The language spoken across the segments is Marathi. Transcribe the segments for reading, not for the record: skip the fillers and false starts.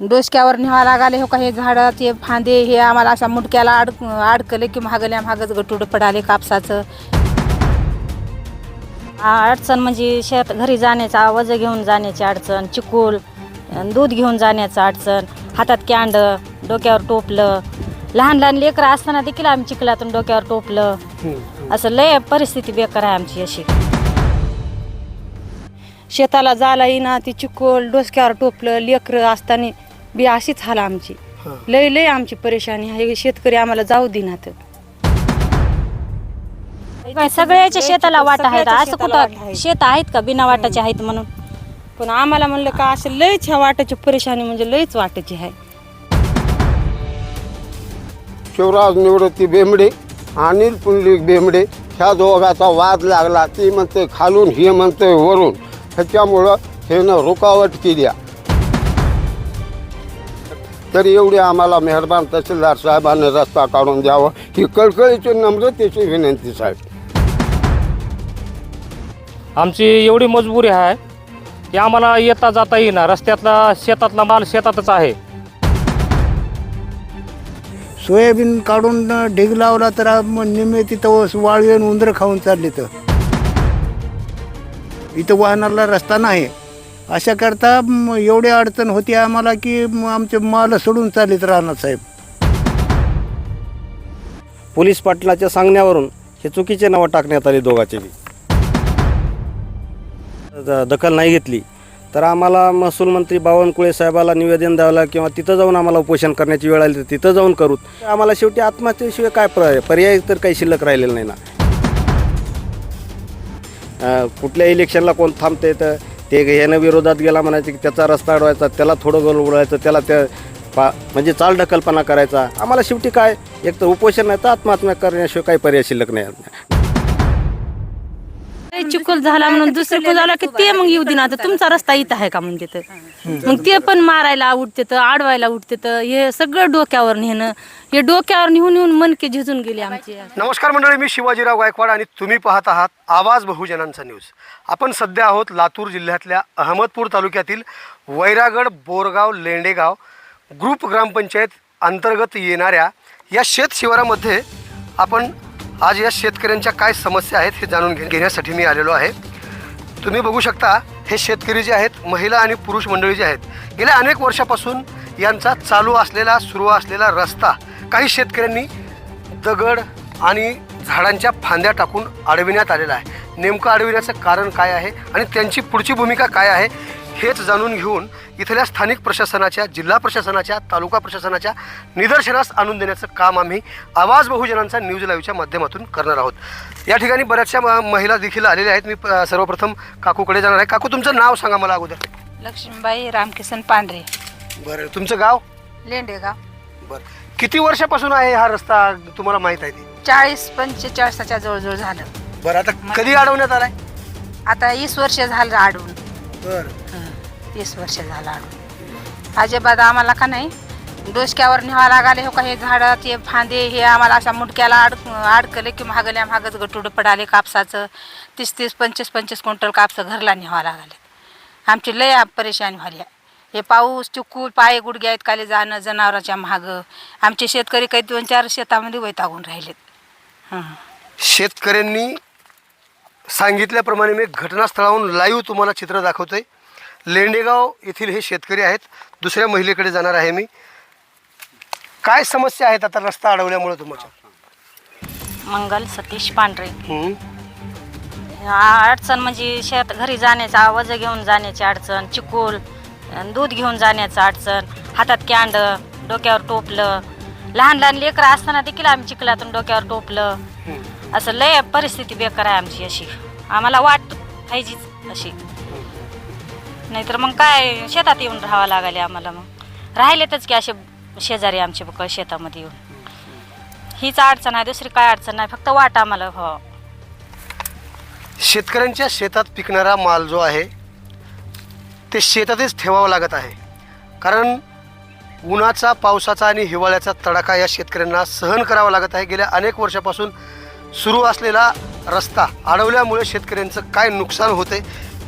डोसक्यावर न्यावा लागले हो का हे झाडाचे फांदे हे आम्हाला अशा मुडक्याला अडकले की महागल्या महागच गटूड पडाले कापसाचं. अडचण म्हणजे शेत घरी जाण्याचा वज घेऊन जाण्याची अडचण, चिकोल दूध घेऊन जाण्याचं अडचण, हातात कॅन्ड, डोक्यावर टोपलं. लहान लहान लेकरं असताना देखील आम्ही चिखलातून डोक्यावर टोपलं. असं लय परिस्थिती बेकार आहे आमची अशी. शेताला जायला येईना ती चिकोल डोसक्यावर टोपलं लेकरं असताना बी अशीच हाल आमची. लय लय आमची परेशानी आहे. शेतकरी आम्हाला जाऊ देणार. सगळ्याच्या शेताला वाट आहेत. असं कुठं शेत आहेत का बिना वाटाचे आहेत म्हणून. पण आम्हाला म्हणलं का असं लयच ह्या वाटाची परेशानी म्हणजे लयच वाटाची आहे. शिवराज निवृत्ती बेंबडे, अनिल पुंडलिक बेंबडे ह्या दोघाचा वाद लागला. ती म्हणते खालून, हे म्हणते वरून. ह्याच्यामुळं ह्यानं रुकावट केली. तरी एवढी आम्हाला मेहरबान तहसीलदार साहेबांनी रस्ता काढून द्यावं ही कळकळीची नम्रतेची विनंती साहेब. आमची एवढी मजबुरी आहे की आम्हाला येता जाता येईना. रस्त्यातला शेतातला माल शेतातच आहे. सोयाबीन काढून ढीग लावला तर निम्मे तिथं वाळवेन उंदरं खाऊन चालली. तर इथं वाहनाला रस्ता नाही. अशा करता एवढी अडचण होती आम्हाला की आमचे माल सोडून चालत राहणार साहेब. पोलीस पाटलाच्या सांगण्यावरून हे चुकीचे नावं टाकण्यात आली. दोघांची दखल नाही घेतली तर आम्हाला महसूल मंत्री बावनकुळे साहेबाला निवेदन द्यावं किंवा तिथं जाऊन आम्हाला उपोषण करण्याची वेळ आली तर तिथं जाऊन करू. आम्हाला शेवटी आत्महत्येशिवाय काय पर्याय तर काही शिल्लक राहिलेलं नाही ना. कुठल्या इलेक्शनला कोण थांबते तर ते ह्यानं विरोधात गेला म्हणायचं की त्याचा रस्ता अडवायचा, त्याला थोडं गोल उडवायचं, त्याला म्हणजे चालढकलपणा करायचा. आम्हाला शेवटी काय एक तर उपोषण नाही तर आत्महत्या करण्याशिवाय काही पर्याय शिल्लक नाही. चिकोल झाला म्हणून दुसरं झाला की ते मग येऊ देणार. तुमचा रस्ता इथं आहे का म्हणजे तर मग ते पण मारायला उठते तर अडवायला उठते तर हे सगळं डोक्यावर नेणं. हे डोक्यावर नेऊन मनके झिजून गेले आमचे. नमस्कार मंडळी, मी शिवाजीराव गायकवाड आणि तुम्ही पाहत आहात आवाज बहुजनांचा न्यूज. आपण सध्या आहोत लातूर जिल्ह्यातल्या अहमदपूर तालुक्यातील वैरागड बोरगाव लेंडेगाव ग्रुप ग्रामपंचायत अंतर्गत येणाऱ्या या शेत शिवारामध्ये आपण आज या शेतकऱ्यांच्या काय समस्या आहेत हे जाणून घेण्यासाठी मी आलेलो आहे. तुम्ही बघू शकता हे शेतकरी जे आहेत महिला आणि पुरुष मंडळी जे आहेत गेल्या अनेक वर्षापासून यांचा सुरू असलेला रस्ता काही शेतकऱ्यांनी दगड आणि झाडांच्या फांद्या टाकून अडविण्यात आलेला आहे. नेमकं अडविण्याचं कारण काय आहे आणि त्यांची पुढची भूमिका काय आहे हेच जाणून घेऊन इथल्या स्थानिक प्रशासनाच्या, जिल्हा प्रशासनाच्या, तालुका प्रशासनाच्या निदर्शनास आणून देण्याचं काम आम्ही आवाज बहुजनांचा न्यूज लाईव्हच्या माध्यमातून करणार आहोत. या ठिकाणी बऱ्याचशा महिला देखील आलेल्या आहेत. मी सर्वप्रथम काकूकडे जाणार आहे. काकू, तुमचं नाव सांगा मला अगोदर. लक्ष्मीबाई रामकिसन पांढरे. बरं, तुमचं गाव? लेंडेगाव. बरं, किती वर्षापासून आहे हा रस्ता तुम्हाला माहीत आहे? 40-45च्या जवळजवळ झालं. बरं, आता कधी अडवण्यात आलाय? आता 20 वर्ष झालं अडवून. बरं, 20 वर्ष झालं अडवून. अजिबात आम्हाला का नाही डोसक्यावर न्यावा लागले हो का हे झाडाचे फांदे हे आम्हाला अशा मुडक्याला अडकले की महागल्या महागच गटूड पडाले कापसाचं. 30-30, 25-25 क्विंटल कापसं घरला न्यावा लागले. आमची लय परेशानी व्हाली. हे पाऊस चिकूल पाय गुडघ्या आहेत काले जाणं जनावरांच्या महागं. आमचे शेतकरी काही 2-4 शेतामध्ये वैतागून राहिलेत. शेतकऱ्यांनी सांगितल्याप्रमाणे मी घटनास्थळाहून लाईव्ह तुम्हाला चित्र दाखवतोय. लेंडेगाव येथील हे शेतकरी आहेत. दुसऱ्या महिलेकडे जाणार आहे मी. काय समस्या आहेत आता रस्ता अडवल्यामुळे तुमच्या? मंगल सतीश पांढरे. अडचण म्हणजे शेत घरी जाण्याचा वज घेऊन जाण्याची अडचण, चिकोल दूध घेऊन जाण्याचं अडचण, हातात कॅन्ड, डोक्यावर टोपलं. लहान लहान लेकरं असताना देखील आम्ही चिखलातून डोक्यावर टोपलं. असं लय परिस्थिती बेकार आहे आमची अशी. आम्हाला वाट पाहिजेच अशी. नाहीतर मग काय शेतात येऊन राहावं लागले आम्हाला. मग राहिलेतच की असे शेजारी आमचे बघ शेतामध्ये येऊन. हीच अडचण आहे, दुसरी काय अडचण नाही, फक्त वाट आम्हाला. हो, शेतकऱ्यांच्या शेतात पिकणारा माल जो आहे ते शेतातच ठेवावं लागत आहे. कारण उन्हाचा, पावसाचा आणि हिवाळ्याचा तडाखा या शेतकऱ्यांना सहन करावा लागत आहे. गेल्या अनेक वर्षापासून सुरू असलेला रस्ता अडवल्यामुळे शेतकऱ्यांचं काय नुकसान होते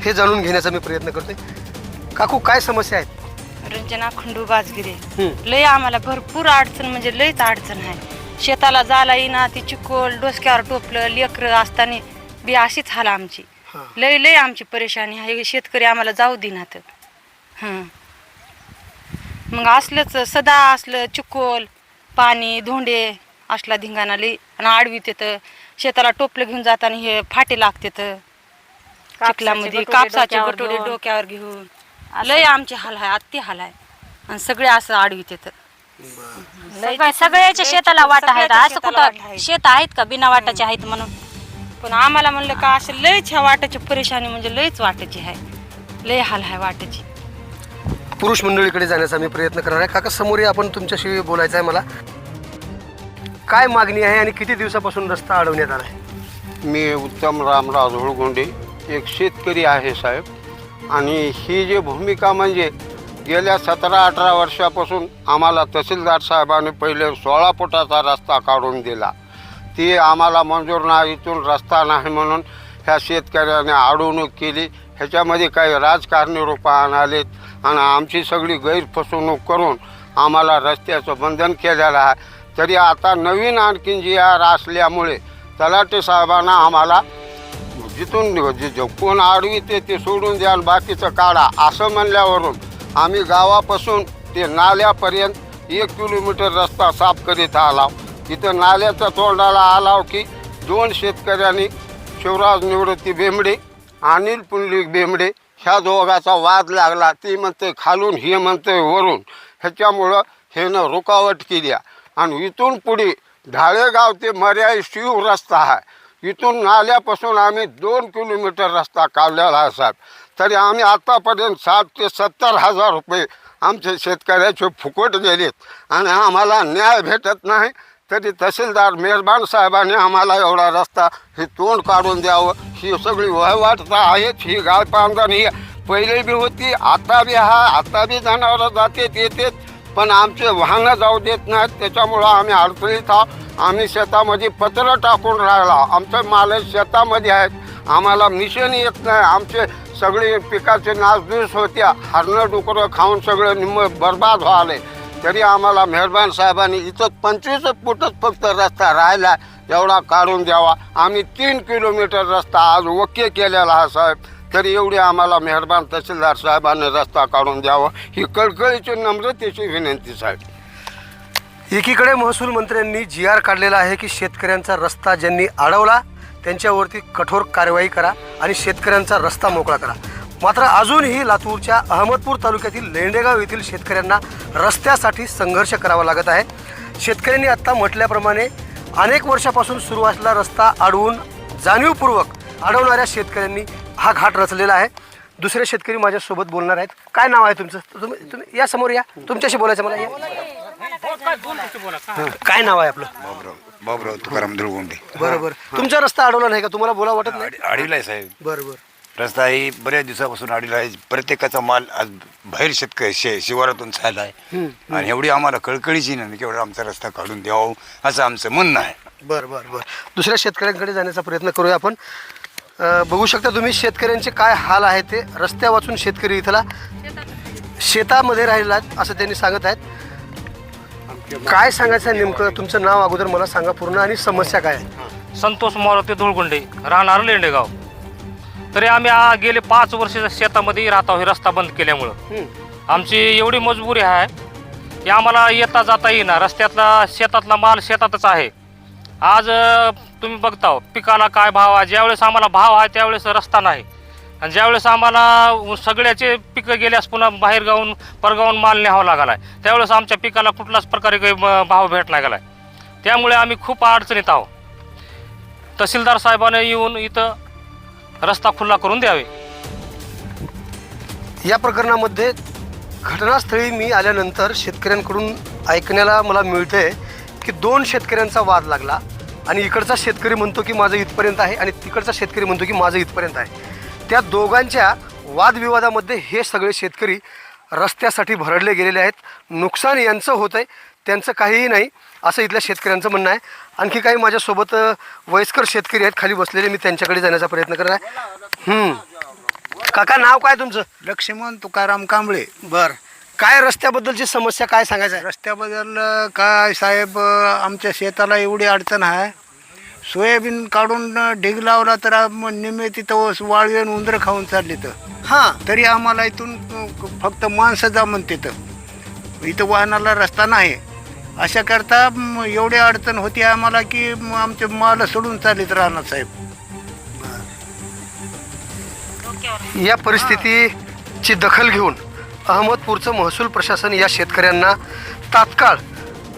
हे जाणून घेण्याचा मी प्रयत्न करते. काकू, काय समस्या आहेत? रंजना खंडू बाजगिरे. लय आम्हाला भरपूर अडचण म्हणजे लयच अडचण आहे. शेताला जायला येईना, ती चिकोल डोसक्यावर टोपलं, लेकरं असताना बी अशीच हाल आमची. लय लय आमची परेशानी आहे. शेतकरी आम्हाला जाऊ देईनात. मग असलंच सदा असलं चिकोल पाणी धोंडे असला धिंगाणा लई आणि आडवीत येतं. शेताला टोपलं घेऊन जाताना हे फाटे लागतात चिखलामध्ये. कापसाचे गटोडे डोक्यावर घेऊन लय आमचे हाल आहे, अति हाल आहे. आणि सगळे असं आडवीत येतं. सगळ्याच्या शेताला वाटा आहेत. असं कुठं शेत आहेत का बिना वाटाचे आहेत म्हणून? पण आम्हाला म्हणलं का असं लयच ह्या वाटाची परेशानी म्हणजे लयच वाटाची आहे. लय हाल आहे वाटाची. पुरुष मंडळीकडे जाण्याचा मी प्रयत्न करणार आहे. काका समोर या, आपण तुमच्याशी बोलायचं आहे मला. काय मागणी आहे आणि किती दिवसापासून रस्ता अडवण्यात आला आहे? मी उत्तम रामराव धुळगुंडे एक शेतकरी आहे साहेब. आणि ही जी भूमिका म्हणजे गेल्या 17-18 वर्षापासून आम्हाला तहसीलदार साहेबांनी पहिले 16 फुटाचा रस्ता काढून दिला. ती आम्हाला मंजूर नाही, इथून रस्ता नाही म्हणून ह्या शेतकऱ्याने अडवणूक केली. ह्याच्यामध्ये काही राजकारणी रूपान आलेत आणि आमची सगळी गैरफसवणूक करून आम्हाला रस्त्याचं बंधन केलेलं आहे. तरी आता नवीन आणखीन जी आर असल्यामुळे तलाठी साहेबांना आम्हाला जिथून कोण आडवीते ते सोडून द्या आणि बाकीचं काढा असं म्हणल्यावरून आम्ही गावापासून ते नाल्यापर्यंत 1 किलोमीटर रस्ता साफ करीत आलाव. तिथं नाल्याच्या तोंडाला आलाव की 2 शेतकऱ्यांनी शिवराज निवृत्ती बेंबडे अनिल पुंडलिक बेंबडे ह्या दोघाचा वाद लागला. ती म्हणते खालून, हे म्हणते वरून. ह्याच्यामुळं हेनं रुकावट केली. आणि इथून पुढे ढाळेगाव ते मर्याई शिव रस्ता आहे. इथून नाल्यापासून आम्ही 2 किलोमीटर रस्ता काढलेला आहे साहेब. तरी आम्ही आत्तापर्यंत 60 ते 70 हजार रुपये आमचे शेतकऱ्याचे फुकट गेलेत आणि आम्हाला न्याय भेटत नाही. तरी तहसीलदार मेहरबान साहेबांनी आम्हाला एवढा रस्ता हे तोंड काढून द्यावं. ही सगळी वहिवाटता आहेत. ही गाय पांगण ही पहिले बी होती, आता बी आता बी जनावरं जातात येतात, पण आमचे वाहनं जाऊ देत नाहीत. त्याच्यामुळं आम्ही अडचणीत आहोत. आम्ही शेतामध्ये पत्र टाकून राहिला. आमचं माल शेतामध्ये आहेत. आम्हाला मिशन येत नाही. आमचे सगळे पिकाचे नासधूस होत्या. हरणं डुकरं खाऊन सगळं निम्म बरबाद व्हाले. तरी आम्हाला मेहरबान साहेबांनी इथं 25 फुटच फक्त रस्ता राहिला एवढा काढून द्यावा. आम्ही 3 किलोमीटर रस्ता आज ओके केलेला आहे साहेब. तरी एवढी आम्हाला मेहरबान तहसीलदार साहेबांनी रस्ता काढून द्यावा ही कळकळीची नम्रतेची विनंती साहेब. एकीकडे महसूल मंत्र्यांनी GR काढलेला आहे की शेतकऱ्यांचा रस्ता ज्यांनी अडवला त्यांच्यावरती कठोर कारवाई करा आणि शेतकऱ्यांचा रस्ता मोकळा करा. मात्र अजूनही लातूरच्या अहमदपूर तालुक्यातील लेंडेगाव येथील शेतकऱ्यांना रस्त्यासाठी संघर्ष करावा लागत आहे. शेतकऱ्यांनी आत्ता म्हटल्याप्रमाणे अनेक वर्षापासून सुरू असलेला रस्ता अडवून जाणीवपूर्वक अडवणाऱ्या शेतकऱ्यांनी हा घाट रचलेला आहे. दुसरे शेतकरी माझ्यासोबत बोलणार आहेत. काय नाव आहे तुमचं? तुम्ही या समोर या, तुमच्याशी बोलायचं मला. या काय नाव आहे आपलं? बाबराव तुकाराम धुळगुंडे. बरोबर. तुमचा रस्ता अडवला नाही का? तुम्हाला बोला वाटत नाही? अडविलाय साहेब. बरोबर. रस्ता ही बऱ्याच दिवसापासून अडविला आहे. प्रत्येकाचा माल आज बाहेर शेतकरी शिवारातून चालला आहे आणि एवढी आम्हाला कळकळीची नाही की एवढा आमचा रस्ता काढून द्यावा असं आमचं म्हणणं आहे. बरं बरं बरं. दुसऱ्या शेतकऱ्यांकडे जाण्याचा प्रयत्न करूया आपण. बघू शकता तुम्ही शेतकऱ्यांचे काय हाल आहे ते. रस्त्या वाचून शेतकरी इथला शेतामध्ये राहिला असं त्यांनी सांगत आहेत. काय सांगायचं आहे नेमकं? तुमचं नाव अगोदर मला सांगा पूर्ण आणि समस्या काय आहे. संतोष मारुती धुळगुंडे, राहणार लेंडेगाव. तरी आम्ही गेले 5 वर्ष शेतामध्ये राहत आहोत. हे रस्ता बंद केल्यामुळं आमची एवढी मजबुरी आहे की आम्हाला येता जाता येईना. रस्त्यातला शेतातला माल शेतातच आहे. आज तुम्ही बघता पिकाला काय भाव आहे. ज्यावेळेस आम्हाला भाव आहे त्यावेळेस रस्ता नाही आणि ज्यावेळेस आम्हाला सगळ्याचे पिकं गेल्यास पुन्हा बाहेर गावून परगावून माल न्यावा लागला आहे त्यावेळेस आमच्या पिकाला कुठलाच प्रकारे काही भाव भेटला गेला आहे. त्यामुळे आम्ही खूप अडचणीत आहोत. तहसीलदार साहेबांनी येऊन इथं रस्ता खुला करून द्यावे. या प्रकरणामध्ये घटनास्थळी मी आल्यानंतर शेतकऱ्यांकडून ऐकण्याला मला मिळतंय की 2 शेतकऱ्यांचा वाद लागला आणि इकडचा शेतकरी म्हणतो की माझं इथपर्यंत आहे आणि तिकडचा शेतकरी म्हणतो की माझं इथपर्यंत आहे. त्या दोघांच्या वादविवादामध्ये हे सगळे शेतकरी रस्त्यासाठी भरडले गेलेले आहेत. नुकसान यांचं होतं आहे, त्यांचं काहीही नाही असं इथल्या शेतकऱ्यांचं म्हणणं आहे. आणखी काही माझ्यासोबत वयस्कर शेतकरी आहेत खाली बसलेले. मी त्यांच्याकडे जाण्याचा प्रयत्न करत आहे. काका नाव काय तुमचं? लक्ष्मण तुकाराम कांबळे. बरं. काय रस्त्याबद्दलची समस्या काय सांगायचं आहे? रस्त्याबद्दल काय साहेब, आमच्या शेताला एवढी अडचण आहे. सोयाबीन काढून ढीग लावला तर निम्मे तिथं वाळवेन उंदरं खाऊन चालली तर हां, तरी आम्हाला इथून फक्त माणसं जा म्हणते तर इथं वाहनाला रस्ता नाही. अशा करता एवढी अडचण होती आम्हाला की आमचे माल सोडून चालत राहणार साहेब. या परिस्थितीची दखल घेऊन अहमदपूरचं महसूल प्रशासन या शेतकऱ्यांना तात्काळ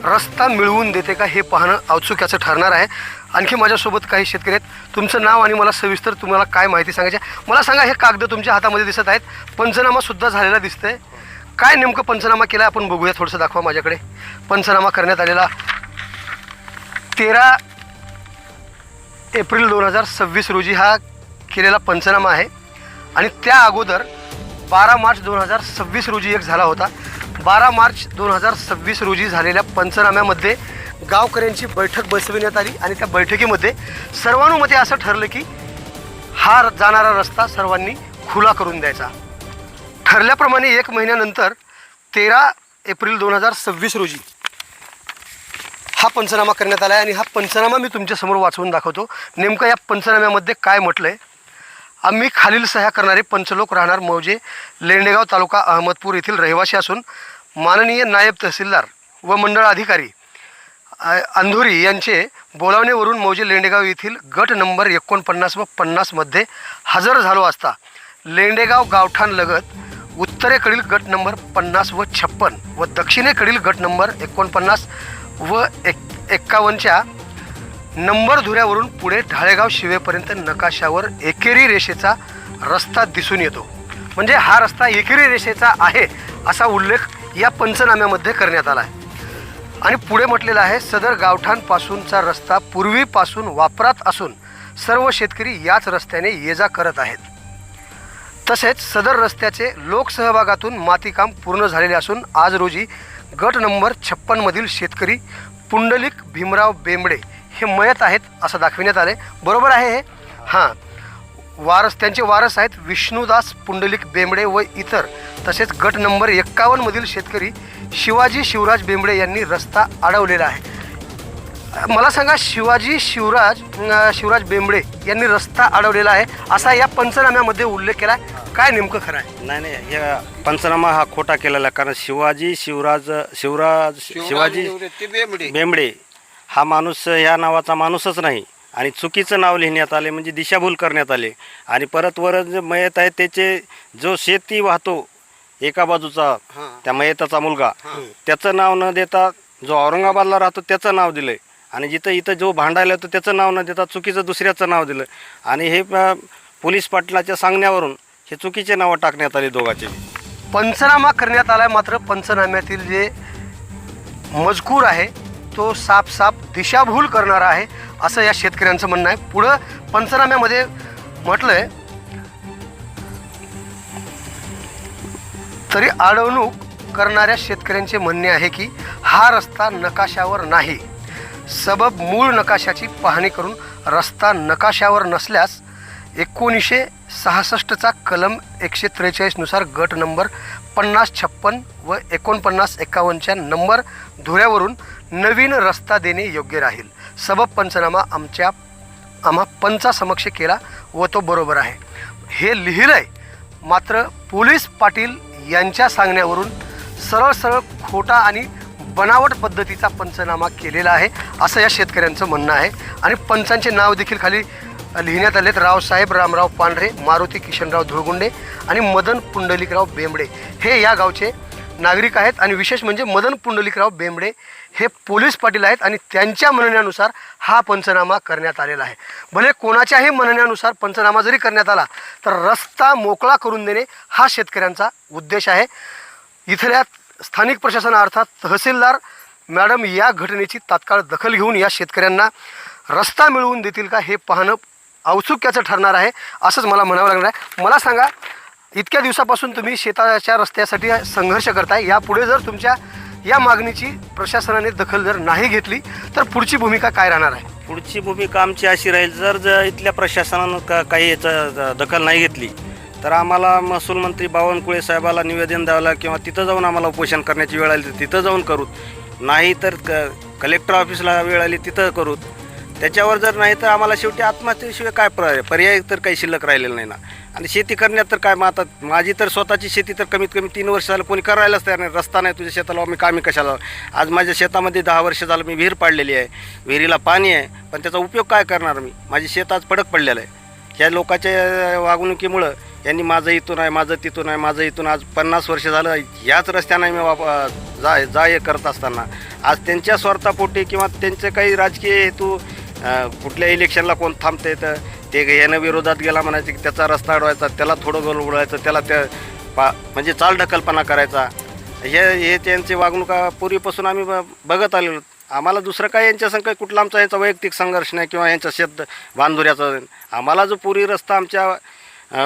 रस्ता मिळवून देते का हे पाहणं औत्सुक्याचं ठरणार आहे. आणखी माझ्यासोबत काही शेतकरी आहेत. तुमचं नाव आणि मला सविस्तर तुम्हाला काय माहिती सांगायची आहे? मला सांगा, हे कागद तुमच्या हातामध्ये दिसत आहेत, पंचनामासुद्धा झालेला दिसतंय. काय नेमकं पंचनामा केला आपण बघूया, थोडंसं दाखवा माझ्याकडे. पंचनामा करण्यात आलेला 13 एप्रिल 2026 रोजी हा केलेला पंचनामा आहे. आणि त्या अगोदर 12 मार्च 2026 रोजी एक झाला होता. 12 मार्च 2026 रोजी झालेल्या पंचनाम्यामध्ये गावकऱ्यांची बैठक बसविण्यात आली आणि त्या बैठकीमध्ये सर्वानुमते असं ठरलं की हा जाणारा रस्ता सर्वांनी खुला करून द्यायचा. ठरल्याप्रमाणे 1 महिन्यानंतर 13 एप्रिल 2026 रोजी हा पंचनामा करण्यात आला आहे. आणि हा पंचनामा मी तुमच्यासमोर वाचवून दाखवतो. नेमकं या पंचनाम्यामध्ये काय म्हटलं आहे. आम्ही खालील सह्या करणारे पंचलोक राहणार मौजे, लेंडेगाव तालुका अहमदपूर येथील रहिवासी असून माननीय नायब तहसीलदार व मंडळ अधिकारी अंधुरी यांचे बोलावणेवरून मौजे लेंडेगाव येथील गट नंबर 49 व 50 मध्ये हजर झालो असता लेंडेगाव गावठाणलगत उत्तरेकडील गट नंबर 50 व 56 व दक्षिणेकडील गट नंबर 49 व 51च्या नंबर धुऱ्यावरून पुढे ढाळेगाव शिवेपर्यंत नकाशावर एकेरी रेषेचा रस्ता दिसून येतो. म्हणजे हा रस्ता एकेरी रेषेचा आहे असा उल्लेख या पंचनाम्यामध्ये करण्यात आला आहे. आणि पुढे म्हटलेलं आहे, सदर गावठाणपासूनचा रस्ता पूर्वीपासून वापरात असून सर्व शेतकरी याच रस्त्याने ये जा करत आहेत. तसेच सदर रस्त्याचे लोकसहभागातून मातीकाम पूर्ण झालेले असून आज रोजी गट नंबर 56 मधील शेतकरी पुंडलिक भीमराव बेंबडे हे मयत आहेत असं दाखविण्यात आले. बरोबर आहे हे? हां, त्यांचे वारस आहेत विष्णुदास पुंडलिक बेंबडे व इतर. तसेच गट नंबर 51 मधील शेतकरी शिवाजी शिवराज बेंबडे यांनी रस्ता अडवलेला आहे. मला सांगा, शिवराज बेंबडे यांनी रस्ता अडवलेला आहे असा या पंचनाम्यामध्ये उल्लेख केला आहे. काय नेमकं खरं आहे? नाही, या पंचनामा हा खोटा केलेला आहे. कारण शिवाजी बेंबडे हा माणूस या नावाचा माणूसच नाही. आणि चुकीचं नाव लिहिण्यात आले, म्हणजे दिशाभूल करण्यात आले. आणि परत वर जे मयत आहे त्याचे जो शेती वाहतो एका बाजूचा त्या मयताचा मुलगा, त्याचं नाव न देता जो औरंगाबादला राहतो त्याचं नाव दिलं. आणि इथं जो भांडायला येतो त्याचं नाव न देता चुकीचं दुसऱ्याचं नाव दिलं. आणि हे पोलीस पाटलाच्या सांगण्यावरून हे चुकीचे नावं टाकण्यात आली दोघांचे. पंचनामा करण्यात आला, मात्र पंचनाम्यातील जे मजकूर आहे तो साफ दिशाभूल करणारा आहे असं या शेतकऱ्यांचं म्हणणं आहे. पुढं पंचनाम्यामध्ये म्हटलं आहे, तरी अडवणूक करणाऱ्या शेतकऱ्यांचे म्हणणे आहे की हा रस्ता नकाशावर नाही. सबब मूळ नकाशाची पाहणी करून रस्ता नकाशावर नसल्यास 1966चा कलम 143 नुसार गट नंबर 50, 56 व 49, 51च्या नंबर धुऱ्यावरून नवीन रस्ता देणे योग्य राहील. सबब पंचनामा आम्हा पंचासमक्ष केला व तो बरोबर आहे हे लिहिलं आहे. मात्र पोलीस पाटील यांच्या सांगण्यावरून सरळ खोटा आणि बनावट पद्धतीचा पंचनामा केलेला आहे असं या शेतकऱ्यांचं म्हणणं आहे. आणि पंचांचे नाव देखील खाली लिहिण्यात आलेत. रावसाहेब रामराव पांढरे, मारुती किशनराव धुळगुंडे आणि मदन पुंडलिकराव बेंबडे हे या गावचे नागरिक आहेत. आणि विशेष म्हणजे मदन पुंडलिकराव बेंबडे हे पोलीस पाटील आहेत आणि त्यांच्या म्हणण्यानुसार हा पंचनामा करण्यात आलेला आहे. भले कोणाच्याही म्हणण्यानुसार पंचनामा जरी करण्यात आला तर रस्ता मोकळा करून देणे हा शेतकऱ्यांचा उद्देश आहे. इथल्या स्थानिक प्रशासन अर्थात तहसीलदार मॅडम या घटनेची तात्काळ दखल घेऊन या शेतकऱ्यांना रस्ता मिळवून देतील का हे पाहणं औत्सुक्याचं ठरणार आहे असंच मला म्हणावं लागणार आहे. मला सांगा, इतक्या दिवसापासून तुम्ही शेताच्या रस्त्यासाठी संघर्ष करताय. यापुढे जर तुमच्या या मागणीची प्रशासनाने दखल जर नाही घेतली तर पुढची भूमिका काय राहणार आहे? पुढची भूमिका आमची अशी राहील, जर इथल्या प्रशासनानं काही याचं दखल नाही घेतली तर आम्हाला महसूल मंत्री बावनकुळे साहेबाला निवेदन द्यावं किंवा तिथं जाऊन आम्हाला उपोषण करण्याची वेळ आली तर तिथं जाऊन करूत, नाही तर कलेक्टर ऑफिसला वेळ आली तिथं करूत. त्याच्यावर जर नाही तर आम्हाला शेवटी आत्महत्येशिवाय काय पर्याय तर काही शिल्लक राहिलेलं नाही ना. आणि शेती करण्यात तर काय, मग आता माझी तर स्वतःची शेती तर कमीत कमी 3 वर्ष झालं कोणी करायलाच तयार नाही. रस्ता नाही तुझ्या शेताला, मी कामी कशाला. आज माझ्या शेतामध्ये 10 वर्ष झालं मी विहीर पाडलेली आहे, विहिरीला पाणी आहे, पण त्याचा उपयोग काय करणार मी. माझी शेत आज पडक पडलेलं आहे. ह्या लोकांच्या वागणुकीमुळं यांनी माझं इथून आहे, माझं तिथून आहे, माझं इथून. आज 50 वर्ष झालं ह्याच रस्त्यानं मी जा करत असताना आज त्यांच्या स्वार्थापोटी किंवा त्यांचे काही राजकीय हेतू, कुठल्या इलेक्शनला कोण थांबते तर ते यानं विरोधात गेला म्हणायचं की त्याचा रस्ता अडवायचा, त्याला थोडं गोल उडवायचं, त्याला म्हणजे चालढकलपणा करायचा. हे त्यांची वागणुका पूर्वीपासून आम्ही बघत आलेलो. आम्हाला दुसरं काय यांच्या संग काही कुठला आमचा यांचा वैयक्तिक संघर्ष नाही किंवा यांचा शेत बांधुऱ्याचा. आम्हाला जो पूर्वी रस्ता आमच्या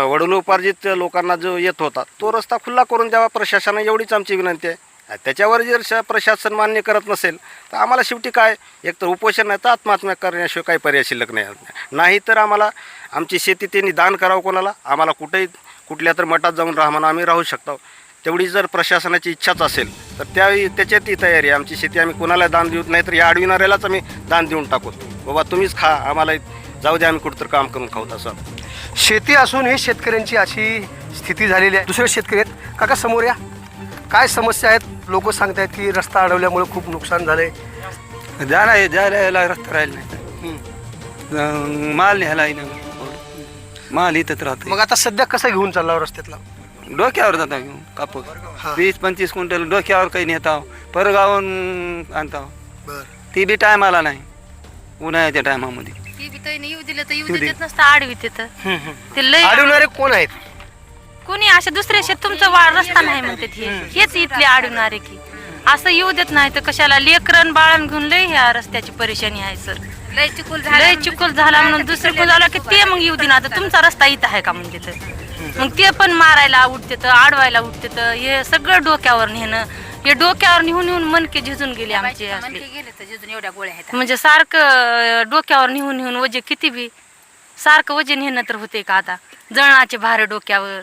वडिलोपार्जित लोकांना जो येत होता तो रस्ता खुला करून द्यावा प्रशासनाने, एवढीच आमची विनंती आहे. त्याच्यावर जर प्रशासन मान्य करत नसेल तर आम्हाला शेवटी काय, एक तर उपोषण नाही तर आत्महत्या करण्याशिवाय काही पर्याय शिल्लक नाही. तर आम्हाला आमची शेती त्यांनी दान करावं कोणाला, आम्हाला कुठेही कुठल्या तर मठात जाऊन राहा म्हणून आम्ही राहू शकतो. तेवढी जर प्रशासनाची इच्छाच असेल तर त्याच्यातही तयारी आहे. आमची शेती आम्ही कोणाला दान देऊत नाही तर या अडविणाऱ्यालाच आम्ही दान देऊन टाकू. बाबा तुम्हीच खा, आम्हाला जाऊ द्या, आम्ही कुठंतरी काम करून खाऊत असं. शेती असूनही शेतकऱ्यांची अशी स्थिती झालेली आहे. दुसरे शेतकरी आहेत. काका समोर या, काय समस्या आहेत? लोक सांगतायत की रस्ता अडवल्यामुळे खूप नुकसान झालंय. जायला रस्ता राहिला नाही, माल न्यायला माल इथंच राहतो. मग आता सध्या कसं घेऊन चालला रस्त्यातला? डोक्यावर जाता घेऊन कापूस 20-25 क्विंटल डोक्यावर काही नेता, परगावून आणता. ती बी टायमाला नाही, उन्हाळ्याच्या टायमामध्ये. ती बी तैने येऊ दिलं तर येऊ देत नसतं, आडवी तिथं ते लय अडवणारे कोण आहेत? कोणी असे दुसरे शेत तुमचा वाढ रस्ता नाही म्हणतात, हेच इथले अडवणारे की असं येऊ देत नाही तर कशाला. लेकरन बाळण घेऊन लय ह्या रस्त्याची परेशानी आहे सर. लय चिखल झाला म्हणून दुसरे कोण झाला की ते मग येऊ दे ना. आता तुमचा रस्ता इथं आहे का म्हणजे तर मग ते पण मारायला उठते तर आडवायला उठते तर हे सगळं डोक्यावर नेणं, हे डोक्यावर नेऊन नेऊन मनके झिजून गेले आमचे. एवढ्या गोळ्या आहेत म्हणजे सारखं डोक्यावर नेऊन नेऊन वजे किती बी सारखं वजन नेणं तर होते का. आता जळणाचे भारे डोक्यावर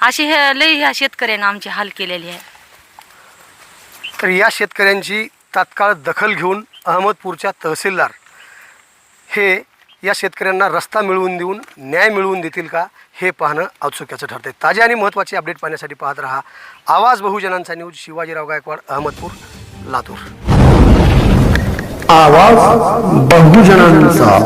अशी हे लई ह्या शेतकऱ्यांना आमची हाल केलेली आहे. तर या शेतकऱ्यांची तात्काळ दखल घेऊन अहमदपूरच्या तहसीलदार हे या शेतकऱ्यांना रस्ता मिळवून देऊन न्याय मिळवून देतील का हे पाहणं औत्सुक्याचं ठरते. ताजे आणि महत्त्वाचे अपडेट पाहण्यासाठी पाहत रहा आवाज बहुजनांचा न्यूज. शिवाजीराव गायकवाड, अहमदपूर, लातूर. आवाज बहुजनांचा.